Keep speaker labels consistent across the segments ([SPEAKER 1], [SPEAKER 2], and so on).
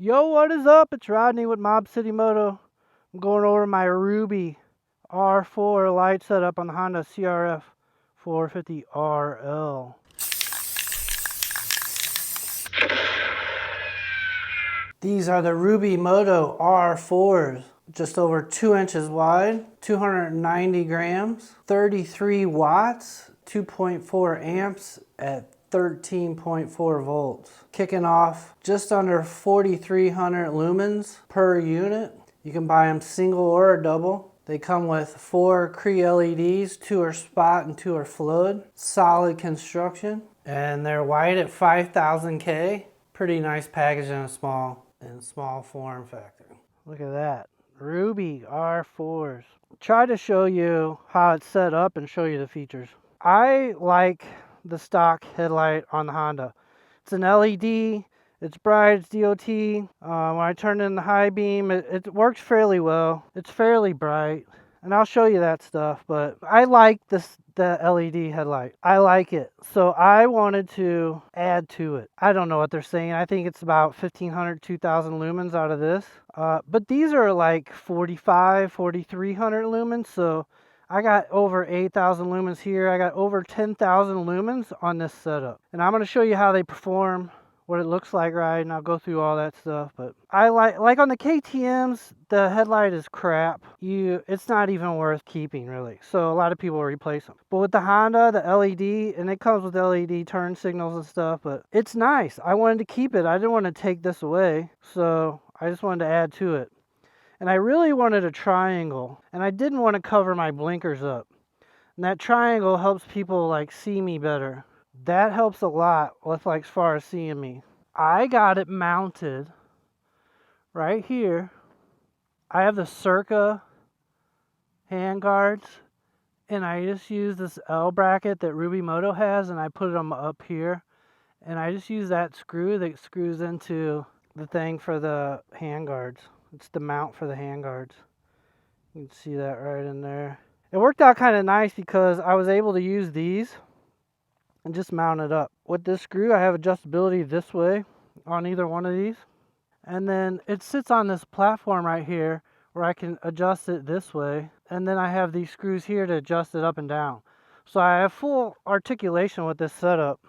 [SPEAKER 1] Yo, what is up? It's Rodney with Mob City Moto. I'm going over my Ruby R4 light setup on the Honda CRF 450RL. These are the Ruby Moto R4's, just over 2 inches wide, 290 grams, 33 watts, 2.4 amps at 13.4 volts. Kicking off just under 4,300 lumens per unit. You can buy them single or a double. They come with 4 Cree LEDs, 2 are spot and 2 are flood. Solid construction. And they're white at 5,000K. Pretty nice package in a small form factor. Look at that. Ruby R4's. Try to show you how it's set up and show you the features. I like the stock headlight on the Honda. It's an LED, it's bright, it's DOT. When I turn in the high beam, it works fairly well. It's fairly bright, and I'll show you that stuff, but I like the LED headlight. I like it, so I wanted to add to it. I don't know what they're saying. I think it's about 1,500, 2,000 lumens out of this. But these are like 4,300 lumens, so I got over 8,000 lumens here. I got over 10,000 lumens on this setup. And I'm going to show you how they perform, what it looks like riding. I'll go through all that stuff. But I like on the KTMs, the headlight is crap. It's not even worth keeping, really. So a lot of people replace them. But with the Honda, the LED, and it comes with LED turn signals and stuff, but it's nice. I wanted to keep it. I didn't want to take this away. So I just wanted to add to it. And I really wanted a triangle, and I didn't want to cover my blinkers up. And that triangle helps people like see me better. That helps a lot with like as far as seeing me. I got it mounted right here. I have the Circa hand guards, and I just use this L bracket that Ruby Moto has, and I put them up here. And I just use that screw that screws into the thing for the hand guards. It's the mount for the hand guards. You can see that right in there. It worked out kind of nice because I was able to use these and just mount it up. With this screw, I have adjustability this way on either one of these. And then it sits on this platform right here where I can adjust it this way. And then I have these screws here to adjust it up and down. So I have full articulation with this setup.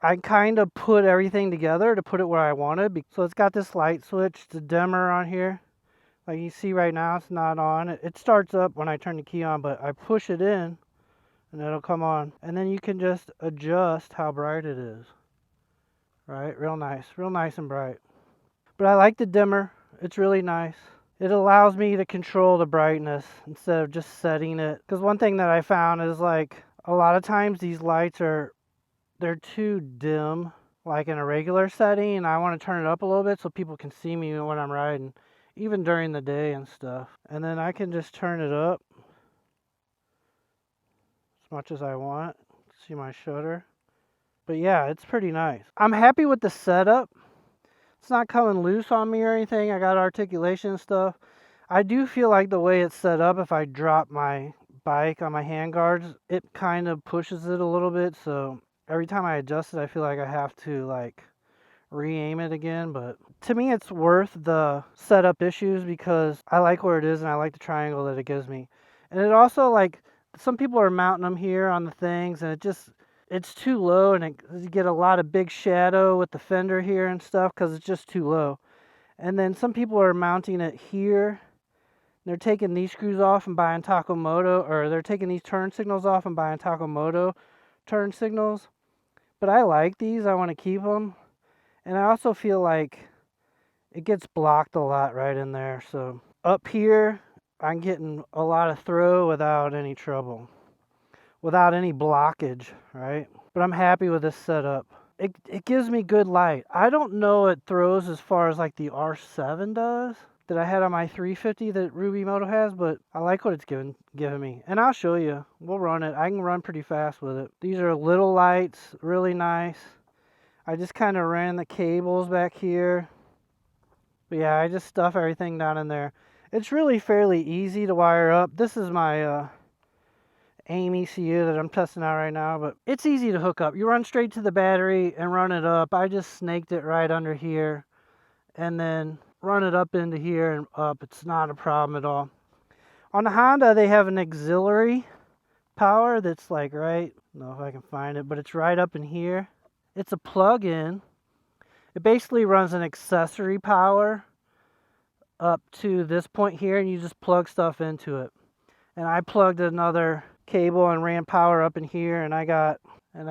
[SPEAKER 1] I kind of put everything together to put it where I wanted. So it's got this light switch, the dimmer on here. Like you see right now, it's not on. It starts up when I turn the key on, but I push it in and it'll come on. And then you can just adjust how bright it is. Right? Real nice and bright. But I like the dimmer. It's really nice. It allows me to control the brightness instead of just setting it. Because one thing that I found is like a lot of times these lights they're too dim, like in a regular setting, and I want to turn it up a little bit so people can see me when I'm riding, even during the day and stuff. And then I can just turn it up as much as I want. See my shutter. But yeah, it's pretty nice. I'm happy with the setup. It's not coming loose on me or anything. I got articulation and stuff. I do feel like the way it's set up, if I drop my bike on my handguards, it kind of pushes it a little bit, so every time I adjust it, I feel like I have to like re-aim it again. But to me, it's worth the setup issues because I like where it is and I like the triangle that it gives me. And it also, like, some people are mounting them here on the things, and it's too low, and you get a lot of big shadow with the fender here and stuff because it's just too low. And then some people are mounting it here. They're taking these screws off and buying Takomoto, or they're taking these turn signals off and buying Takomoto turn signals. But I like these. I want to keep them. And I also feel like it gets blocked a lot right in there. So up here, I'm getting a lot of throw without any trouble, without any blockage, right? But I'm happy with this setup. It gives me good light. I don't know it throws as far as like the R7 does that I had on my 350 that Ruby Moto has, but I like what it's giving me. And I'll show you. We'll run it. I can run pretty fast with it. These are little lights, really nice. I just kind of ran the cables back here. But yeah, I just stuff everything down in there. It's really fairly easy to wire up. This is my AIM ECU that I'm testing out right now, but it's easy to hook up. You run straight to the battery and run it up. I just snaked it right under here. and then run it up into here and up. It's not a problem at all. On the Honda, they have an auxiliary power that's like right, I don't know if I can find it, but it's right up in here. It's a plug-in. It basically runs an accessory power up to this point here, and you just plug stuff into it. And I plugged another cable and ran power up in here, and I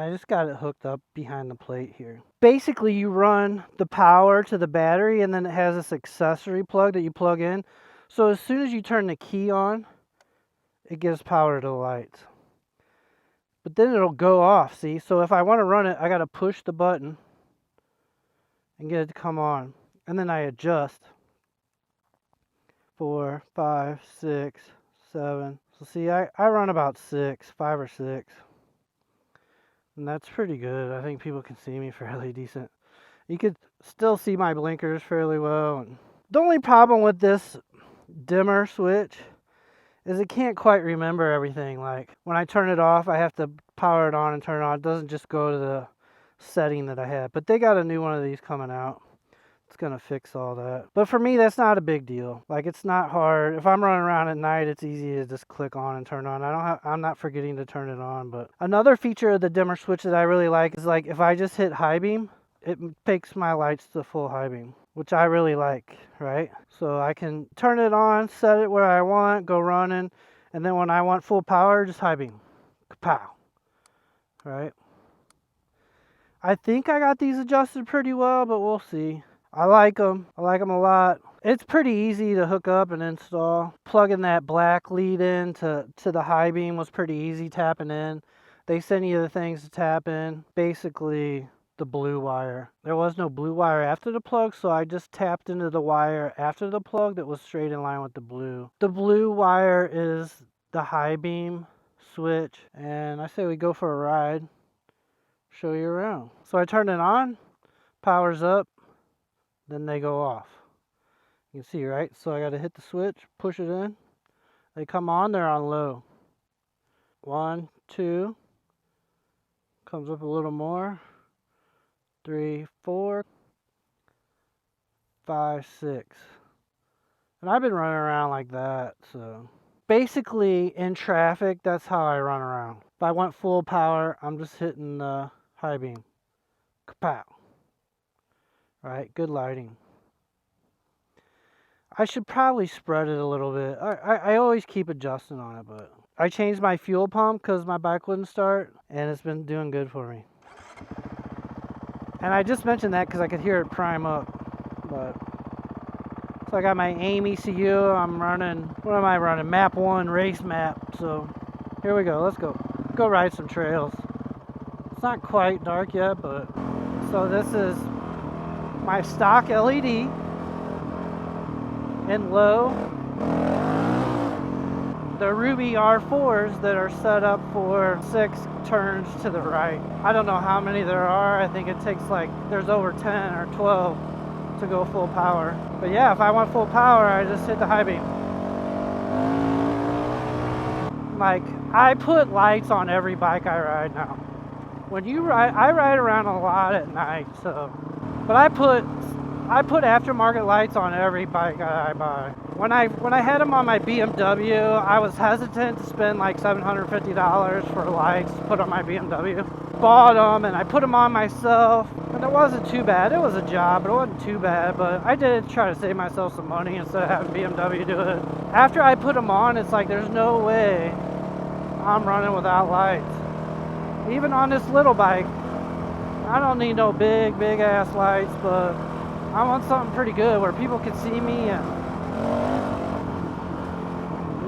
[SPEAKER 1] just got it hooked up behind the plate here. Basically, you run the power to the battery, and then it has this accessory plug that you plug in. So as soon as you turn the key on, it gives power to the lights. But then it'll go off, see? So if I want to run it, I got to push the button and get it to come on. And then I adjust. 4, 5, 6, 7. So see, I run about 5 or 6. And that's pretty good. I think people can see me fairly decent. You could still see my blinkers fairly well. And the only problem with this dimmer switch is it can't quite remember everything. Like when I turn it off, I have to power it on and turn it on. It doesn't just go to the setting that I had. But they got a new one of these coming out. It's gonna fix all that. But for me, that's not a big deal. Like, it's not hard. If I'm running around at night, it's easy to just click on and turn on. I'm not forgetting to turn it on. But another feature of the dimmer switch that I really like is, like, if I just hit high beam, it takes my lights to full high beam, which I really like, right? So I can turn it on, set it where I want, go running, and then when I want full power, just high beam. Kapow. Right? I think I got these adjusted pretty well, but we'll see. I like them. I like them a lot. It's pretty easy to hook up and install. Plugging that black lead in to the high beam was pretty easy, tapping in. They send you the things to tap in. Basically, the blue wire. There was no blue wire after the plug, so I just tapped into the wire after the plug that was straight in line with the blue. The blue wire is the high beam switch, and I say we go for a ride. Show you around. So I turn it on, power's up, then they go off. You can see, right? So I got to hit the switch, push it in. They come on, they're on low. 1, 2. Comes up a little more. 3, 4, 5, 6. And I've been running around like that, so. Basically, in traffic, that's how I run around. If I want full power, I'm just hitting the high beam. Kapow. Right, good lighting. I should probably spread it a little bit. I always keep adjusting on it, but I changed my fuel pump because my bike wouldn't start, and it's been doing good for me. And I just mentioned that because I could hear it prime up. But so I got my AIM ECU. I'm running, what am I running? Map 1 race map. So here we go. Let's go ride some trails. It's not quite dark yet, but so this is my stock LED in low. The Ruby R4's that are set up for 6 turns to the right. I don't know how many there are. I think it takes there's over 10 or 12 to go full power. But yeah, if I want full power, I just hit the high beam. Like, I put lights on every bike I ride now. When you ride, I ride around a lot at night, so. But I put aftermarket lights on every bike I buy. When I had them on my BMW, I was hesitant to spend like $750 for lights to put on my BMW. Bought them and I put them on myself, and it wasn't too bad. It was a job, but it wasn't too bad. But I did it to try to save myself some money instead of having BMW do it. After I put them on, it's like there's no way I'm running without lights. Even on this little bike, I don't need no big ass lights, but I want something pretty good where people can see me and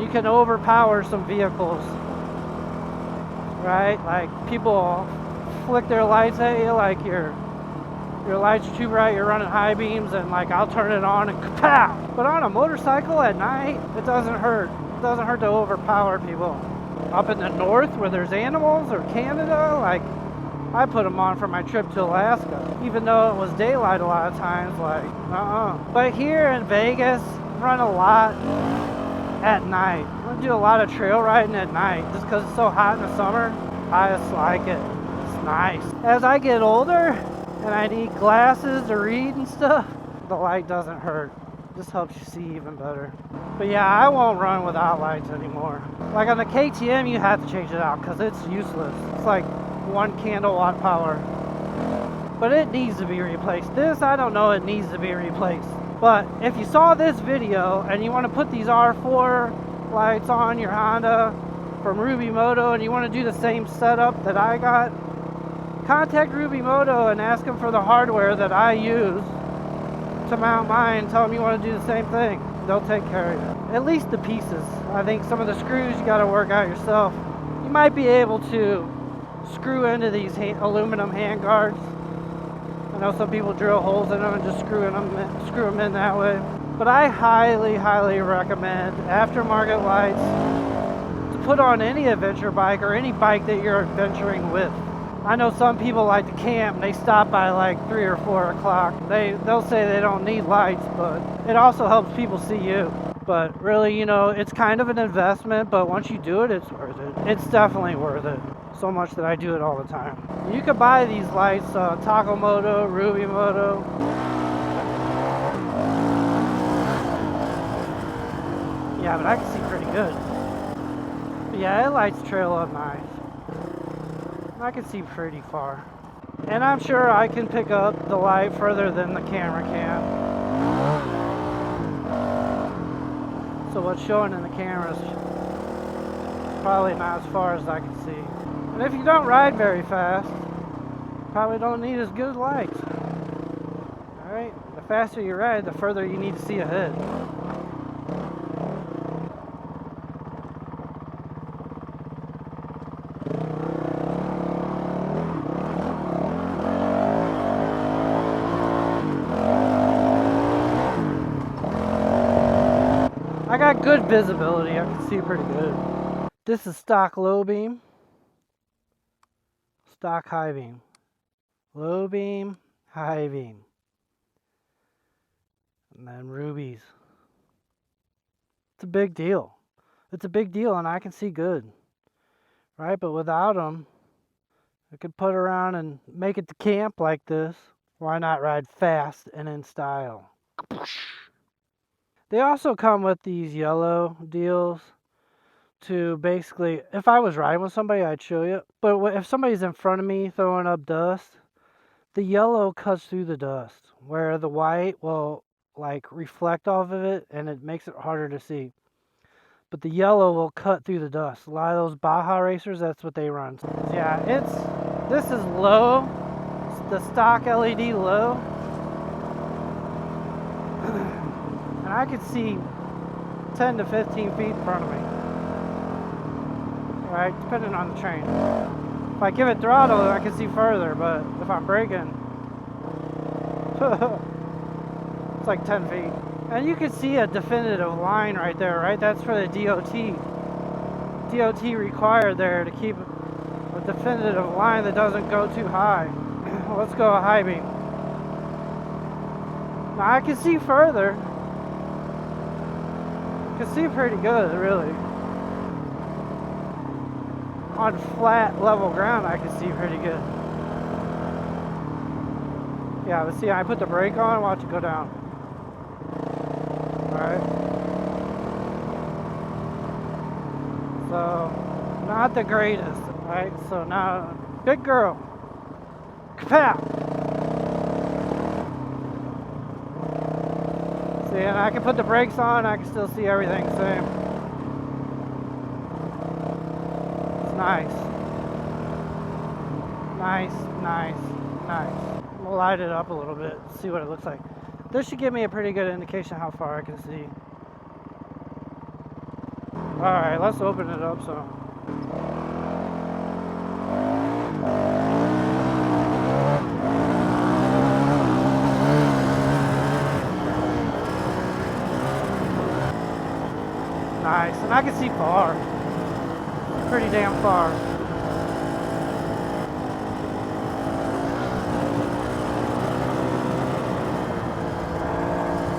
[SPEAKER 1] you can overpower some vehicles, right? Like, people flick their lights at you like your lights are too bright, you're running high beams, and like I'll turn it on and kapow! But on a motorcycle at night, it doesn't hurt. It doesn't hurt to overpower people. Up in the north where there's animals, or Canada, like, I put them on for my trip to Alaska, even though it was daylight a lot of times, But here in Vegas, run a lot at night. I'm gonna do a lot of trail riding at night, just because it's so hot in the summer. I just like it. It's nice. As I get older, and I need glasses to read and stuff, the light doesn't hurt. Just helps you see even better. But yeah, I won't run without lights anymore. Like on the KTM, you have to change it out because it's useless. It's like 1 kW power. But it needs to be replaced. This, I don't know, it needs to be replaced. But if you saw this video and you want to put these R4 lights on your Honda from Ruby Moto and you want to do the same setup that I got, contact Ruby Moto and ask them for the hardware that I use to mount mine. Tell them you want to do the same thing. They'll take care of you. At least the pieces. I think some of the screws you got to work out yourself. You might be able to screw into these aluminum hand guards. I know some people drill holes in them and just screw them in that way. But I highly, highly recommend aftermarket lights to put on any adventure bike or any bike that you're adventuring with. I know some people like to camp and they stop by like 3 or 4 o'clock. They'll say they don't need lights, but it also helps people see you. But really, you know, it's kind of an investment, but once you do it, it's worth it. It's definitely worth it. So much that I do it all the time. You could buy these lights, Taco Moto, Ruby Moto. Yeah, but I can see pretty good. But yeah, it lights trail up nice. I can see pretty far. And I'm sure I can pick up the light further than the camera can. So what's showing in the camera is probably not as far as I can see. And if you don't ride very fast, you probably don't need as good lights. Alright? The faster you ride, the further you need to see ahead. I got good visibility, I can see pretty good. This is stock low beam, stock high beam, low beam, high beam, and then rubies. It's a big deal. It's a big deal and I can see good, right? But without them, I could put around and make it to camp like this. Why not ride fast and in style? They also come with these yellow deals to basically, if I was riding with somebody, I'd show you. But if somebody's in front of me throwing up dust, the yellow cuts through the dust, where the white will like reflect off of it and it makes it harder to see. But the yellow will cut through the dust. A lot of those Baja racers, that's what they run. So yeah, this is low. It's the stock LED low. And I could see 10 to 15 feet in front of me. Right, depending on the train. If I give it throttle, I can see further, but if I'm braking, it's like 10 feet. And you can see a definitive line right there, right? That's for the DOT. DOT required there to keep a definitive line that doesn't go too high. Let's go a high beam. Now I can see further. I can see pretty good, really. On flat, level ground, I can see pretty good. Yeah, but see, I put the brake on, watch it go down. Alright. So, not the greatest, right? So now, big girl. Kapow! See, and I can put the brakes on, I can still see everything the same. It's nice. Nice. We'll light it up a little bit, see what it looks like. This should give me a pretty good indication how far I can see. Alright, let's open it up so. Nice, and I can see far. Pretty damn far.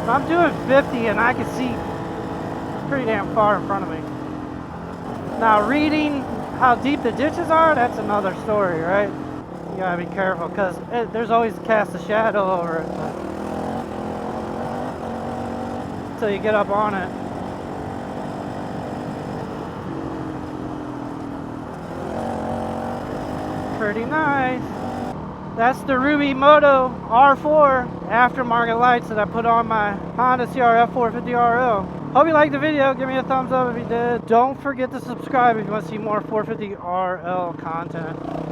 [SPEAKER 1] I'm doing 50 and I can see pretty damn far in front of me. Now reading how deep the ditches are, that's another story, right? You gotta be careful because there's always a cast of shadow over it. till you get up on it. Pretty nice. That's the Ruby Moto R4 aftermarket lights that I put on my Honda CRF 450RL. Hope you liked the video. Give me a thumbs up if you did. Don't forget to subscribe if you want to see more 450RL content.